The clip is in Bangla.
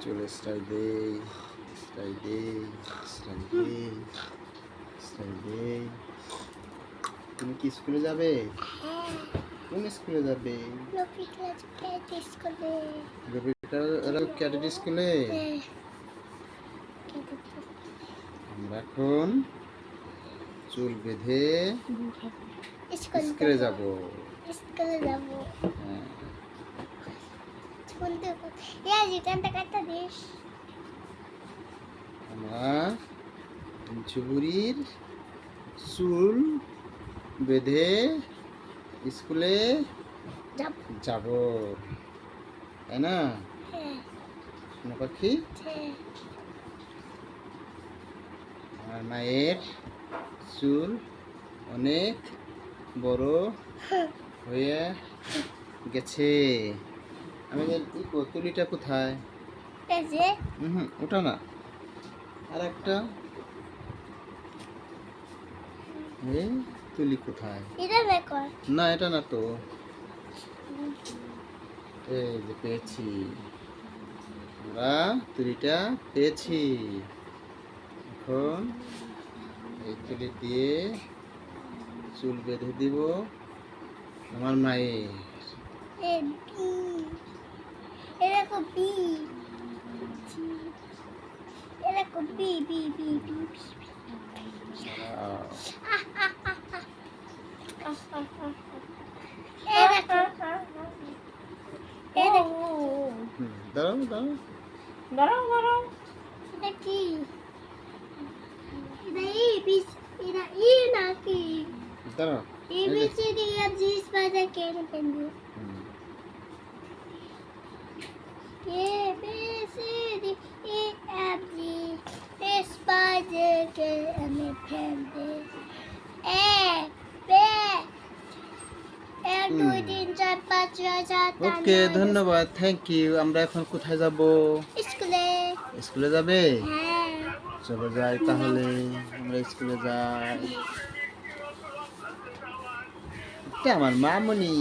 চুলে স্টাইল দে, স্টাইল দে, স্টাইল দে, স্টাইল দে। তুমি কি স্কুলে যাবে? কোন স্কুলে যাবে? ক্যাডেট স্কুলে। আমরা এখন চুল বেঁধে স্কুলে যাব। স্কুলে যাব। হ্যাঁ। আমরা ঝুবুরির চুল বেঁধে স্কুলে যাব, তাই না? সোনা পাখি, আমার মায়ের চুল অনেক বড় হয়ে গেছে। আমাদের তুলিটা কোথায়? ওটা না, আর একটা তুলি কোথায়? না, এটা না তো। এই যে পেয়েছি, আমরা তুলিটা পেয়েছি। এখন এই তুলি দিয়ে চুল বেঁধে দিব আমার মায়ের। দাঁড়াও দাঁড়াও দাঁড়াও দাঁড়াও, এটা কি? এটা এটা নাকি? দাঁড়াও। ABCD F G spider can pengu. ABCD E F G spider can pengu. A B 1 2 3 4 5 6 7 ওকে, ধন্যবাদ, থ্যাংক ইউ। আমরা এখন কোথায় যাব? স্কুলে। স্কুলে যাবে? হ্যাঁ, চলো যাই তাহলে, আমরা স্কুলে যাই। এটা আমার মামুনি।